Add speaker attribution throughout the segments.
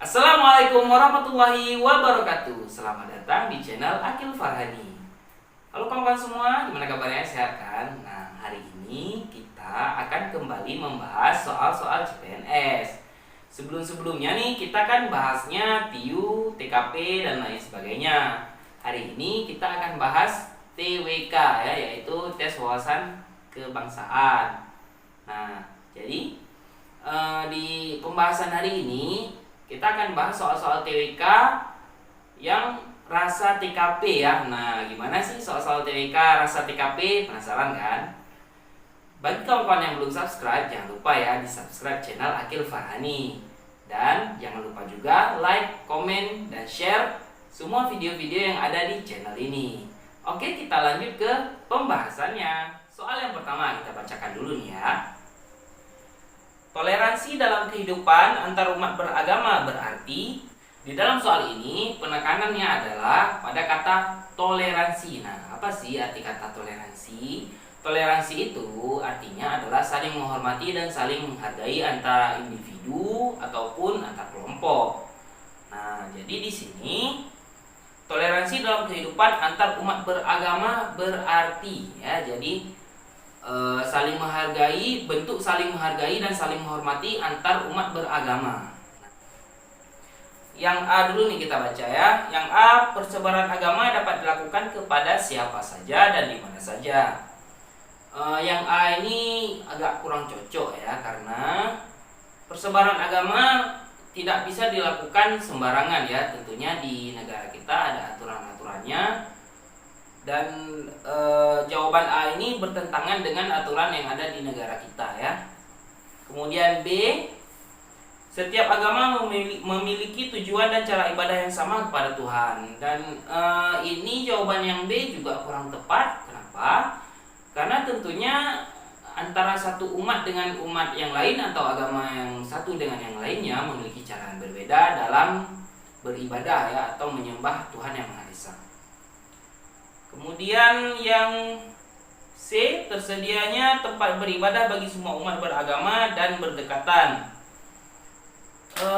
Speaker 1: Assalamualaikum warahmatullahi wabarakatuh. Selamat datang di channel Akil Farhani. Halo kawan-kawan semua, gimana kabarnya? Sehat kan? Nah, hari ini kita akan kembali membahas soal-soal CPNS. Sebelum-sebelumnya nih, kita kan bahasnya TIU, TKP, dan lain sebagainya. Hari ini kita akan bahas TWK ya, yaitu tes wawasan kebangsaan. Nah, jadi di pembahasan hari ini kita akan bahas soal-soal TWK yang rasa TKP ya. Nah, gimana sih soal-soal TWK rasa TKP? Penasaran kan? Bagi kawan-kawan yang belum subscribe, jangan lupa ya di subscribe channel Akil Farhani. Dan jangan lupa juga like, komen, dan share semua video-video yang ada di channel ini. Oke, kita lanjut ke pembahasannya. Soal yang pertama kita bacakan dulu nih ya. Toleransi dalam kehidupan antar umat beragama berarti di dalam soal ini penekanannya adalah pada kata toleransi. Nah, apa sih arti kata toleransi? Toleransi itu artinya adalah saling menghormati dan saling menghargai antara individu ataupun antar kelompok. Nah, jadi di sini toleransi dalam kehidupan antar umat beragama berarti ya, jadi saling menghargai, bentuk saling menghargai dan saling menghormati antar umat beragama. Yang A dulu nih kita baca ya. Yang A, persebaran agama dapat dilakukan kepada siapa saja dan di mana saja. Yang A ini agak kurang cocok ya, karena persebaran agama tidak bisa dilakukan sembarangan ya. Tentunya di negara kita ada aturan-aturannya. Dan jawaban A ini bertentangan dengan aturan yang ada di negara kita ya. Kemudian B, setiap agama memiliki tujuan dan cara ibadah yang sama kepada Tuhan. Dan ini jawaban yang B juga kurang tepat. Kenapa? Karena tentunya antara satu umat dengan umat yang lain atau agama yang satu dengan yang lainnya memiliki cara yang berbeda dalam beribadah ya, atau menyembah Tuhan yang Maha Esa. Kemudian yang C, tersedianya tempat beribadah bagi semua umat beragama dan berdekatan.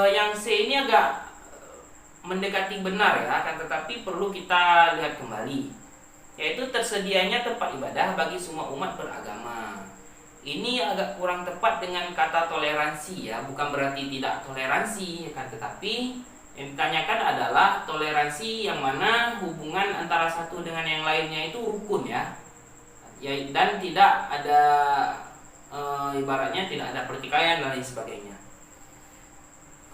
Speaker 1: Yang C ini agak mendekati benar ya, akan tetapi perlu kita lihat kembali, yaitu tersedianya tempat ibadah bagi semua umat beragama. Ini agak kurang tepat dengan kata toleransi ya, bukan berarti tidak toleransi, akan tetapi yang ditanyakan adalah toleransi yang mana hubungan antara satu dengan yang lainnya itu rukun ya, dan tidak ada ibaratnya tidak ada pertikaian dan lain sebagainya.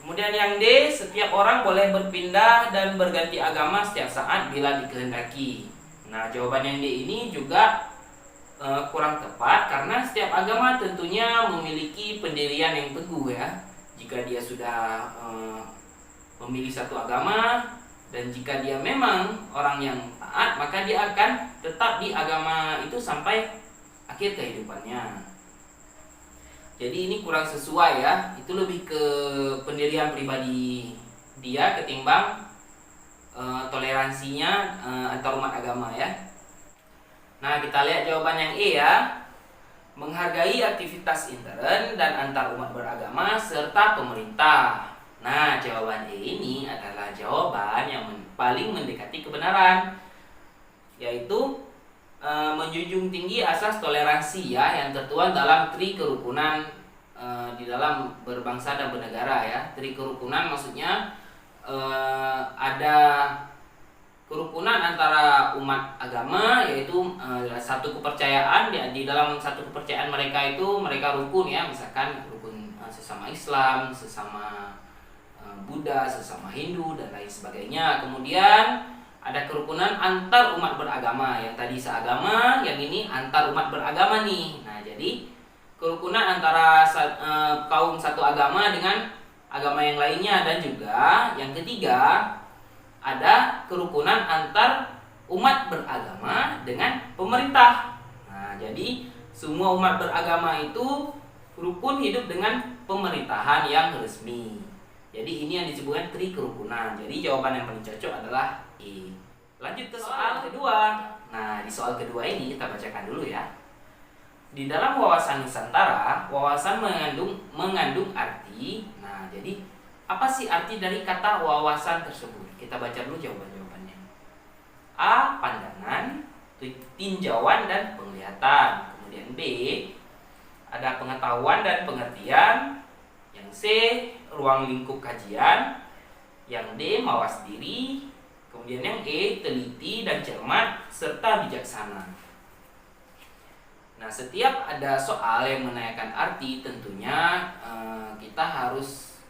Speaker 1: Kemudian yang D, setiap orang boleh berpindah dan berganti agama setiap saat bila dikehendaki. Nah, jawaban yang D ini juga kurang tepat, karena setiap agama tentunya memiliki pendirian yang teguh ya. Jika dia sudah memilih satu agama, dan jika dia memang orang yang taat, maka dia akan tetap di agama itu sampai akhir kehidupannya. Jadi ini kurang sesuai ya, itu lebih ke pendirian pribadi dia ketimbang toleransinya antar umat agama ya. Nah, kita lihat jawaban yang E ya. Menghargai aktivitas intern dan antar umat beragama serta pemerintah. Nah, jawaban E ini adalah jawaban yang paling mendekati kebenaran, yaitu menjunjung tinggi asas toleransi ya, yang tertuang dalam tri kerukunan di dalam berbangsa dan bernegara ya. Tri kerukunan maksudnya ada kerukunan antara umat agama, yaitu satu kepercayaan di dalam satu kepercayaan mereka itu mereka rukun ya, misalkan rukun sesama Islam, sesama Buddha, sesama Hindu dan lain sebagainya. Kemudian ada kerukunan antar umat beragama, yang tadi seagama, yang ini antar umat beragama nih. Nah, jadi kerukunan antara kaum satu agama dengan agama yang lainnya. Dan juga yang ketiga, ada kerukunan antar umat beragama dengan pemerintah. Nah, jadi semua umat beragama itu rukun hidup dengan pemerintahan yang resmi. Jadi ini yang disebutkan tri kerukunan. Jadi jawaban yang paling cocok adalah E. Lanjut ke soal kedua. Nah, di soal kedua ini kita bacakan dulu ya. Di dalam wawasan Nusantara, wawasan mengandung arti. Nah, jadi Apa sih arti dari kata wawasan tersebut? Kita baca dulu jawaban-jawabannya. A. Pandangan, tinjauan dan penglihatan. Kemudian B. Ada pengetahuan dan pengertian. Yang C. Ruang lingkup kajian. Yang D. Mawas diri. Kemudian yang E. Teliti dan cermat serta bijaksana. Nah, setiap ada soal yang menanyakan arti, tentunya kita harus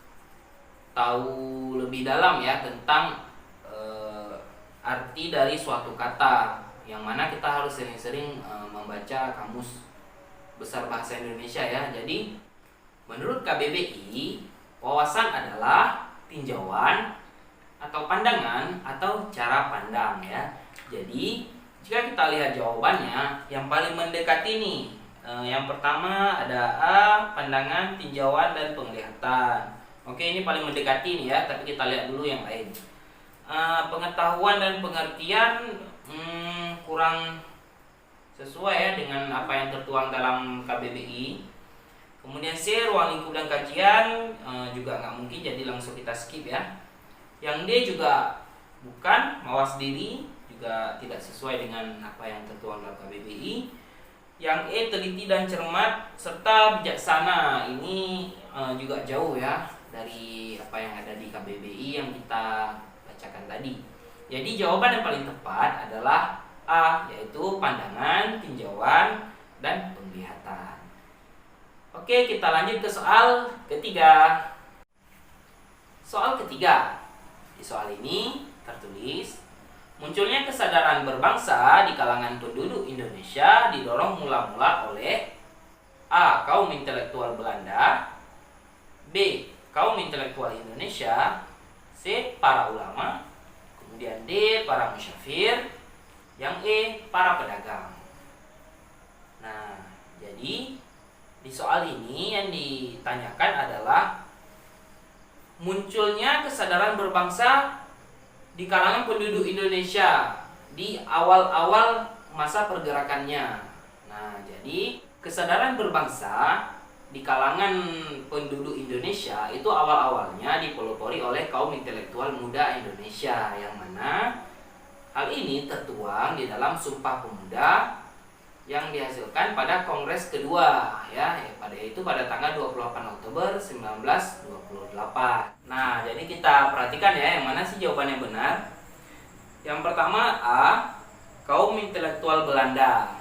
Speaker 1: tahu lebih dalam ya tentang arti dari suatu kata, yang mana kita harus sering-sering membaca kamus besar bahasa Indonesia ya. Jadi menurut KBBI, wawasan adalah tinjauan atau pandangan atau cara pandang ya. Jadi jika kita lihat jawabannya, yang paling mendekati nih, yang pertama ada A. Pandangan, tinjauan dan penglihatan. Oke, ini paling mendekati nih ya, tapi kita lihat dulu yang lain. Pengetahuan dan pengertian kurang sesuai ya dengan apa yang tertuang dalam KBBI. Kemudian C. Ruang lingkup dan kajian juga nggak mungkin, jadi langsung kita skip ya. Yang D juga bukan, mawas diri juga tidak sesuai dengan apa yang tertuang dalam KBBI. Yang E. Teliti dan cermat serta bijaksana, ini juga jauh ya dari apa yang ada di KBBI yang kita bacakan tadi. Jadi jawaban yang paling tepat adalah A, yaitu pandangan, tinjauan, dan penglihatan. Oke, kita lanjut ke soal ketiga. Soal ketiga. Di soal ini tertulis, munculnya kesadaran berbangsa di kalangan penduduk Indonesia didorong mula-mula oleh A. Kaum intelektual Belanda, B. Kaum intelektual Indonesia, C. Para ulama, kemudian D. Para musyafir, yang E. Para pedagang. Nah, jadi di soal ini yang ditanyakan adalah munculnya kesadaran berbangsa di kalangan penduduk Indonesia di awal-awal masa pergerakannya. Nah, jadi kesadaran berbangsa di kalangan penduduk Indonesia itu awal-awalnya dipelopori oleh kaum intelektual muda Indonesia, yang mana hal ini tertuang di dalam Sumpah Pemuda yang dihasilkan pada Kongres kedua ya, pada tanggal 28 Oktober 1928. Nah, jadi kita perhatikan ya, yang mana sih jawaban yang benar. Yang pertama A. Kaum intelektual Belanda.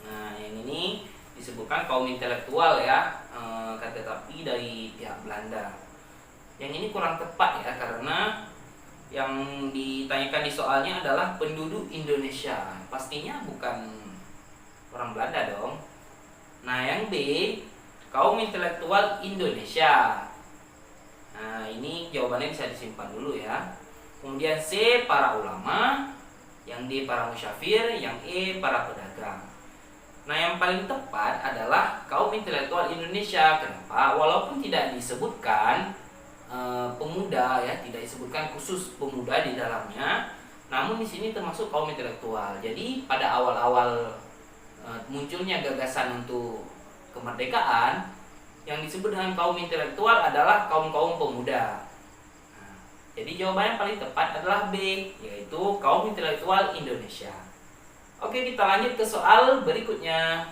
Speaker 1: Nah, yang ini disebutkan kaum intelektual ya, tetapi dari pihak Belanda. Yang ini kurang tepat ya, karena yang ditanyakan di soalnya adalah penduduk Indonesia. Pastinya bukan orang Belanda dong. Nah, yang B. Kaum intelektual Indonesia. Nah, ini jawabannya bisa disimpan dulu ya. Kemudian C. Para ulama. Yang D. Para musyafir. Yang E. Para pedagang. Nah, yang paling tepat adalah kaum intelektual Indonesia. Kenapa? Walaupun tidak disebutkan pemuda ya, tidak disebutkan khusus pemuda di dalamnya, namun di sini termasuk kaum intelektual. Jadi pada awal-awal munculnya gagasan untuk kemerdekaan, yang disebut dengan kaum intelektual adalah kaum-kaum pemuda. Nah, jadi jawabannya paling tepat adalah B, yaitu kaum intelektual Indonesia. Oke, kita lanjut ke soal berikutnya.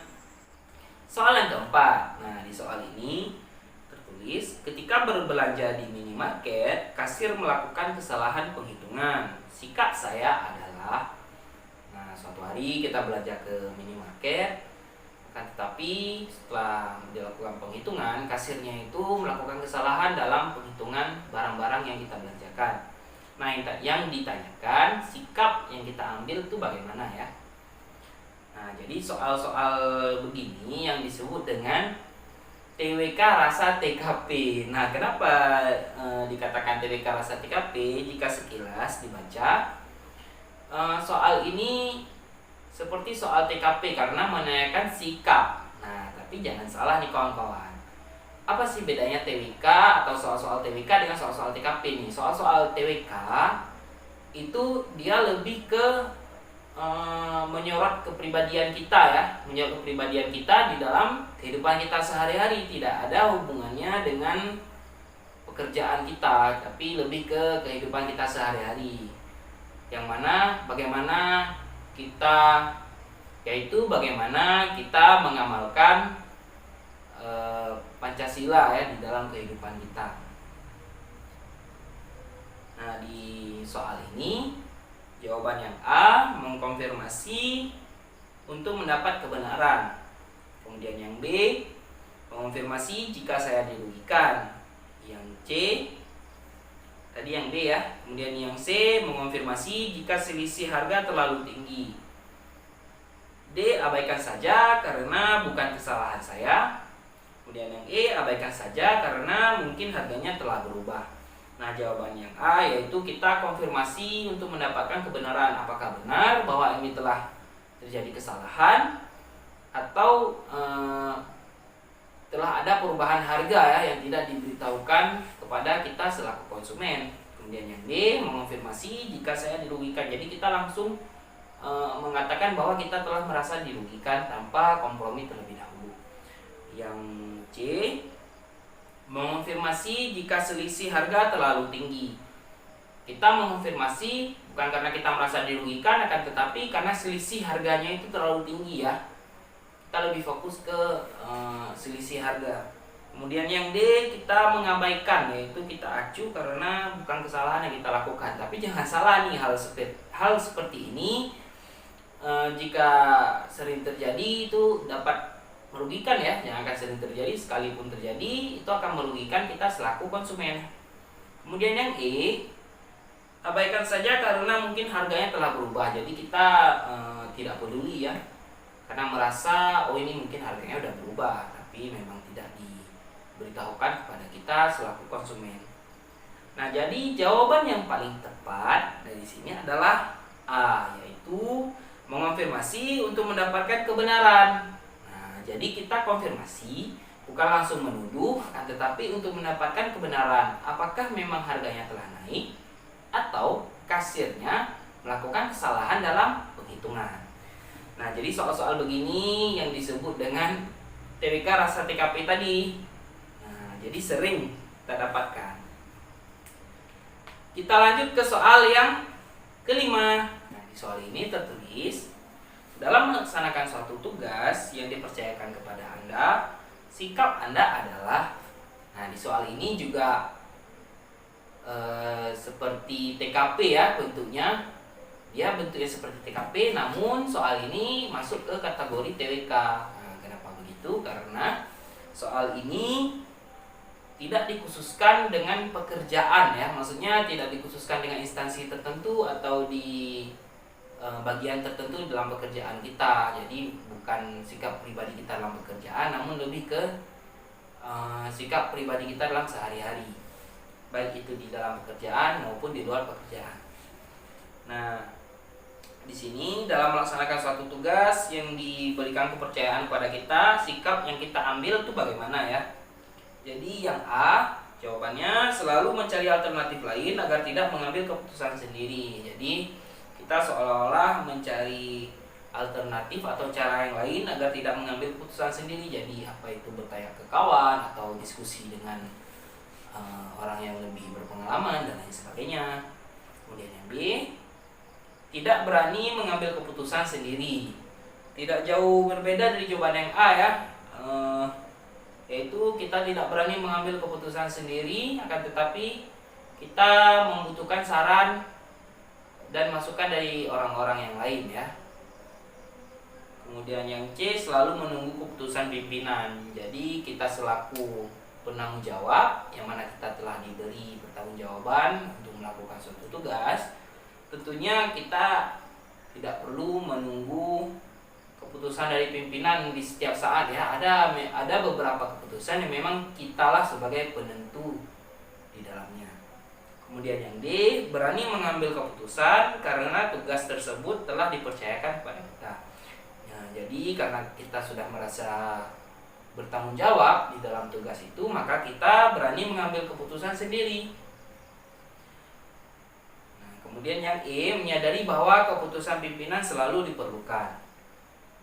Speaker 1: Soal yang keempat. Nah, di soal ini tertulis, ketika berbelanja di minimarket, kasir melakukan kesalahan penghitungan. Sikap saya adalah, nah, suatu hari kita belanja ke minimarket, akan tetapi setelah dilakukan penghitungan, kasirnya itu melakukan kesalahan dalam penghitungan barang-barang yang kita belanjakan. Nah, yang ditanyakan sikap yang kita ambil itu bagaimana ya? Nah, jadi soal-soal begini yang disebut dengan TWK rasa TKP. Nah, kenapa dikatakan TWK rasa TKP? Jika sekilas dibaca, soal ini seperti soal TKP karena menanyakan sikap. Nah, tapi jangan salah nih kawan-kawan. Apa sih bedanya TWK atau soal-soal TWK dengan soal-soal TKP nih? Soal-soal TWK itu dia lebih ke menyorot kepribadian kita ya, menyorot kepribadian kita di dalam kehidupan kita sehari-hari, tidak ada hubungannya dengan pekerjaan kita, tapi lebih ke kehidupan kita sehari-hari. Yang mana bagaimana kita, yaitu bagaimana kita mengamalkan Pancasila ya di dalam kehidupan kita. Nah, di soal ini jawaban yang A mengkonfirmasi untuk mendapat kebenaran. Kemudian yang B mengonfirmasi jika saya dirugikan. Yang C tadi yang B ya. Kemudian yang C mengonfirmasi jika selisih harga terlalu tinggi. D abaikan saja karena bukan kesalahan saya. Kemudian yang E abaikan saja karena mungkin harganya telah berubah. Nah, jawaban yang A yaitu kita konfirmasi untuk mendapatkan kebenaran. Apakah benar bahwa ini telah terjadi kesalahan atau telah ada perubahan harga ya yang tidak diberitahukan kepada kita selaku konsumen. Kemudian yang D mengonfirmasi jika saya dirugikan. Jadi kita langsung mengatakan bahwa kita telah merasa dirugikan tanpa kompromi terlebih dahulu. Yang C mengonfirmasi jika selisih harga terlalu tinggi. Kita mengonfirmasi bukan karena kita merasa dirugikan, akan tetapi karena selisih harganya itu terlalu tinggi ya. Kita lebih fokus ke selisih harga. Kemudian yang D kita mengabaikan, yaitu kita acuh karena bukan kesalahan yang kita lakukan. Tapi jangan salah nih, hal seperti ini jika sering terjadi itu dapat merugikan ya, yang akan sering terjadi, sekalipun terjadi itu akan merugikan kita selaku konsumen. Kemudian yang E abaikan saja karena mungkin harganya telah berubah. Jadi kita tidak peduli ya, karena merasa oh ini mungkin harganya udah berubah, tapi memang tidak diberitahukan kepada kita selaku konsumen. Nah, jadi jawaban yang paling tepat dari sini adalah A, yaitu mengonfirmasi untuk mendapatkan kebenaran. Jadi kita konfirmasi bukan langsung menuduh, tetapi untuk mendapatkan kebenaran apakah memang harganya telah naik atau kasirnya melakukan kesalahan dalam penghitungan. Nah, jadi soal-soal begini yang disebut dengan TWK rasa TKP tadi. Nah, jadi sering kita dapatkan. Kita lanjut ke soal yang kelima. Nah, di soal ini tertulis, dalam melaksanakan suatu tugas yang dipercayakan kepada Anda, sikap Anda adalah. Nah, di soal ini juga seperti TKP ya bentuknya. Dia bentuknya seperti TKP, namun soal ini masuk ke kategori TWK. Nah, kenapa begitu? Karena soal ini tidak dikhususkan dengan pekerjaan ya. Maksudnya tidak dikhususkan dengan instansi tertentu atau di bagian tertentu dalam pekerjaan kita. Jadi bukan sikap pribadi kita dalam pekerjaan, namun lebih ke sikap pribadi kita dalam sehari-hari, baik itu di dalam pekerjaan maupun di luar pekerjaan. Nah, di sini dalam melaksanakan suatu tugas yang diberikan kepercayaan kepada kita, sikap yang kita ambil itu bagaimana ya? Jadi yang A, jawabannya selalu mencari alternatif lain agar tidak mengambil keputusan sendiri. Jadi kita seolah-olah mencari alternatif atau cara yang lain agar tidak mengambil keputusan sendiri. Jadi apa itu bertanya ke kawan atau diskusi dengan orang yang lebih berpengalaman dan lain sebagainya. Kemudian yang B, tidak berani mengambil keputusan sendiri. Tidak jauh berbeda dari jawaban yang A ya, yaitu kita tidak berani mengambil keputusan sendiri, akan tetapi kita membutuhkan saran dan masukan dari orang-orang yang lain ya. Kemudian yang C, selalu menunggu keputusan pimpinan. Jadi kita selaku penanggung jawab, yang mana kita telah diberi pertanggungjawaban untuk melakukan suatu tugas, tentunya kita tidak perlu menunggu keputusan dari pimpinan di setiap saat ya. Ada beberapa keputusan yang memang kitalah sebagai penentu di dalamnya. Kemudian yang D, berani mengambil keputusan karena tugas tersebut telah dipercayakan kepada kita. Nah, jadi karena kita sudah merasa bertanggung jawab di dalam tugas itu, maka kita berani mengambil keputusan sendiri. Nah, kemudian yang E, menyadari bahwa keputusan pimpinan selalu diperlukan.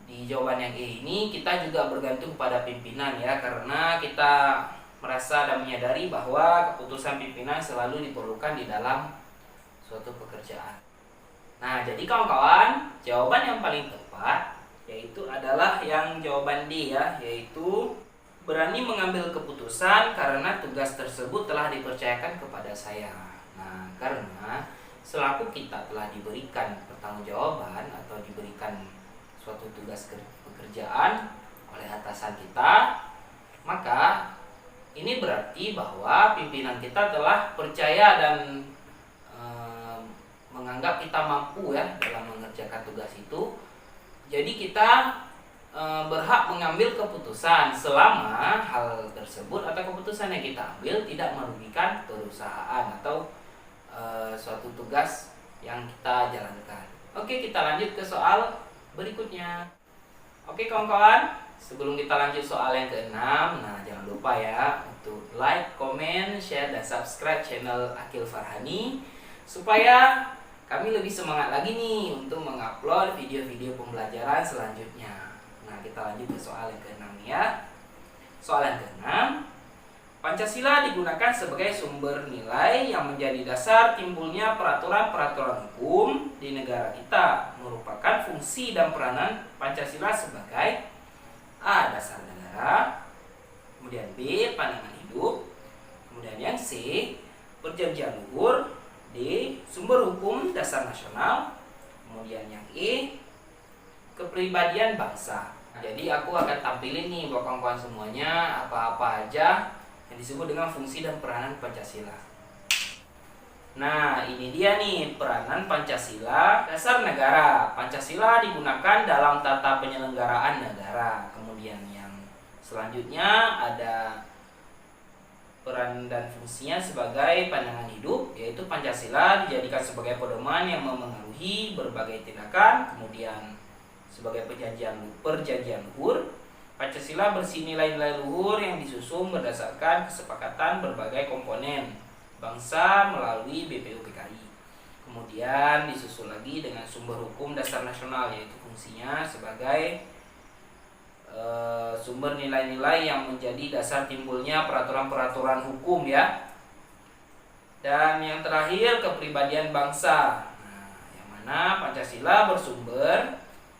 Speaker 1: Di jawaban yang E ini kita juga bergantung pada pimpinan ya, karena kita merasa dan menyadari bahwa keputusan pimpinan selalu diperlukan di dalam suatu pekerjaan. Nah, jadi kawan-kawan, jawaban yang paling tepat yaitu adalah yang jawaban D ya, yaitu berani mengambil keputusan karena tugas tersebut telah dipercayakan kepada saya. Nah, karena selaku kita telah diberikan pertanggungjawaban atau diberikan suatu tugas pekerjaan oleh atasan kita, maka ini berarti bahwa pimpinan kita telah percaya dan menganggap kita mampu ya dalam mengerjakan tugas itu. Jadi kita berhak mengambil keputusan selama hal tersebut atau keputusan yang kita ambil tidak merugikan perusahaan atau suatu tugas yang kita jalankan. Oke, kita lanjut ke soal berikutnya. Oke kawan-kawan, sebelum kita lanjut soal yang ke-6, nah jangan lupa ya untuk like, comment, share, dan subscribe channel Akil Farhani supaya kami lebih semangat lagi nih untuk mengupload video-video pembelajaran selanjutnya. Nah, kita lanjut ke soal yang ke-6 ya. Soal yang ke-6, Pancasila digunakan sebagai sumber nilai yang menjadi dasar timbulnya peraturan-peraturan hukum di negara kita, merupakan fungsi dan peranan Pancasila sebagai A. Dasar negara, kemudian B. Pandangan hidup, kemudian yang C. Perjanjian luhur, D. Sumber hukum dasar nasional, kemudian yang E. Kepribadian bangsa. Jadi aku akan tampilin nih buat kawan-kawan semuanya apa-apa aja yang disebut dengan fungsi dan peranan Pancasila. Nah, ini dia nih peranan Pancasila dasar negara. Pancasila digunakan dalam tata penyelenggaraan negara. Kemudian yang selanjutnya ada peran dan fungsinya sebagai pandangan hidup, yaitu Pancasila dijadikan sebagai pedoman yang memengaruhi berbagai tindakan. Kemudian sebagai perjanjian luhur, Pancasila bersih nilai-nilai luhur yang disusun berdasarkan kesepakatan berbagai komponen bangsa melalui BPUPKI. Kemudian disusul lagi dengan sumber hukum dasar nasional, yaitu fungsinya sebagai sumber nilai-nilai yang menjadi dasar timbulnya peraturan-peraturan hukum ya. Dan yang terakhir kepribadian bangsa. Nah, yang mana Pancasila bersumber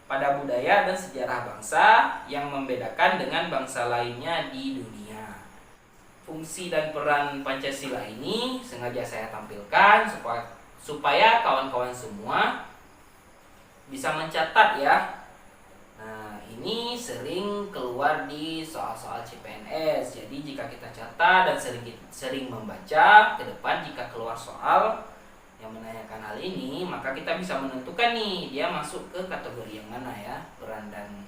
Speaker 1: pada budaya dan sejarah bangsa yang membedakan dengan bangsa lainnya di dunia. Fungsi dan peran Pancasila ini sengaja saya tampilkan supaya kawan-kawan semua bisa mencatat ya. Nah, ini sering keluar di soal-soal CPNS. Jadi jika kita catat dan sering membaca, ke depan jika keluar soal yang menanyakan hal ini, maka kita bisa menentukan nih dia masuk ke kategori yang mana ya, peran dan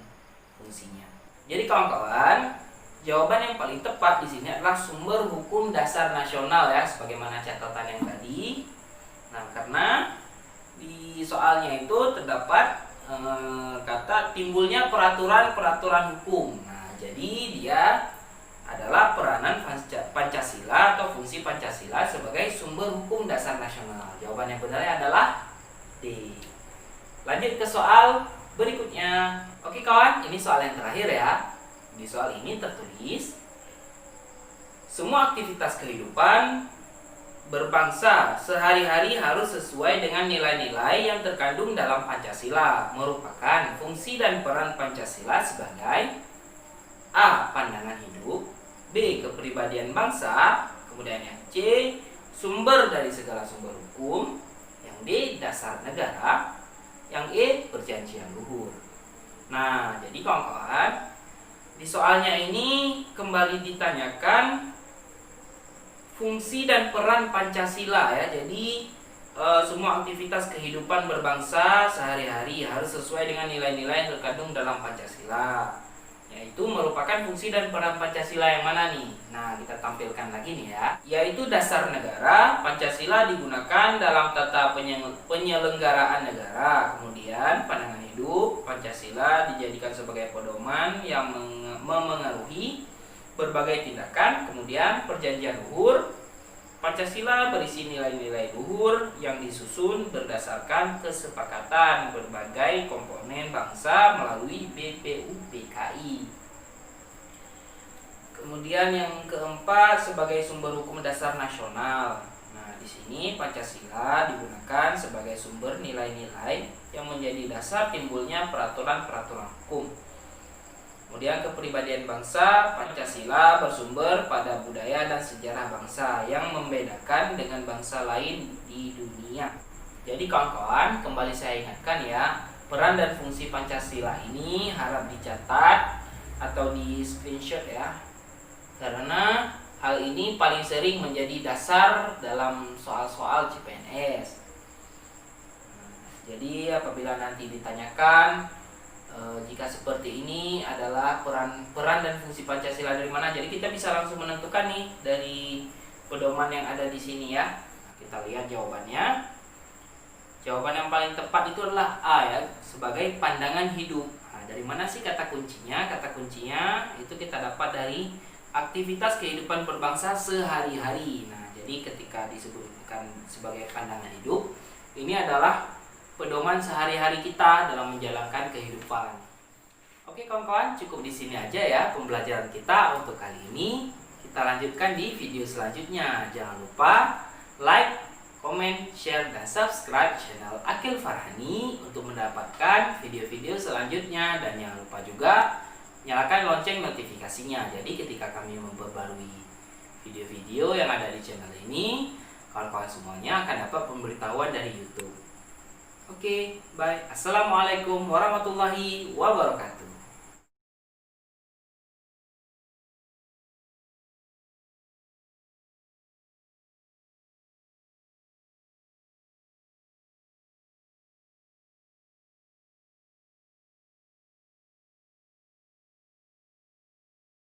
Speaker 1: fungsinya. Jadi kawan-kawan, jawaban yang paling tepat di sini adalah sumber hukum dasar nasional ya, sebagaimana catatan yang tadi. Nah, karena di soalnya itu terdapat kata timbulnya peraturan-peraturan hukum. Nah, jadi dia adalah peranan Pancasila atau fungsi Pancasila sebagai sumber hukum dasar nasional. Jawaban yang benarnya adalah D. Lanjut ke soal berikutnya. Oke kawan, ini soal yang terakhir ya. Di soal ini tertulis, semua aktivitas kehidupan berbangsa sehari-hari harus sesuai dengan nilai-nilai yang terkandung dalam Pancasila, merupakan fungsi dan peran Pancasila sebagai A. Pandangan hidup, B. Kepribadian bangsa, kemudian yang C. Sumber dari segala sumber hukum, yang D. Dasar negara, yang E. Perjanjian luhur. Nah, jadi kawan-kawan, di soalnya ini kembali ditanyakan fungsi dan peran Pancasila ya. Jadi semua aktivitas kehidupan berbangsa sehari-hari harus sesuai dengan nilai-nilai yang terkandung dalam Pancasila, yaitu merupakan fungsi dan peran Pancasila yang mana nih? Nah, kita tampilkan lagi nih ya. Yaitu dasar negara, Pancasila digunakan dalam tata penyelenggaraan negara. Kemudian pandangan hidup, Pancasila dijadikan sebagai pedoman yang memengaruhi berbagai tindakan. Kemudian perjanjian luhur, Pancasila berisi nilai-nilai luhur yang disusun berdasarkan kesepakatan berbagai komponen bangsa melalui BPUPKI. Kemudian Kemudian yang keempat sebagai sumber hukum dasar nasional. Nah, di sini Pancasila digunakan sebagai sumber nilai-nilai yang menjadi dasar timbulnya peraturan-peraturan hukum. Kemudian kepribadian bangsa, Pancasila bersumber pada budaya dan sejarah bangsa yang membedakan dengan bangsa lain di dunia. Jadi kawan-kawan, kembali saya ingatkan ya, peran dan fungsi Pancasila ini harap dicatat atau di screenshot ya. Karena hal ini paling sering menjadi dasar dalam soal-soal CPNS. Jadi apabila nanti ditanyakan jika seperti ini adalah peran dan fungsi Pancasila dari mana, jadi kita bisa langsung menentukan nih dari pedoman yang ada di sini ya. Kita lihat jawabannya. Jawaban yang paling tepat itu adalah A ya, sebagai pandangan hidup. Nah, dari mana sih kata kuncinya? Kata kuncinya itu kita dapat dari aktivitas kehidupan berbangsa sehari-hari. Nah, jadi ketika disebutkan sebagai pandangan hidup, ini adalah pedoman sehari-hari kita dalam menjalankan kehidupan. Oke kawan-kawan, cukup di sini aja ya pembelajaran kita untuk kali ini. Kita lanjutkan di video selanjutnya. Jangan lupa like, komen, share, dan subscribe channel Akil Farhani untuk mendapatkan video-video selanjutnya. Dan jangan lupa juga nyalakan lonceng notifikasinya. Jadi ketika kami memperbarui video-video yang ada di channel ini, kawan-kawan semuanya akan dapat pemberitahuan dari YouTube. Oke, bye. Assalamualaikum warahmatullahi wabarakatuh.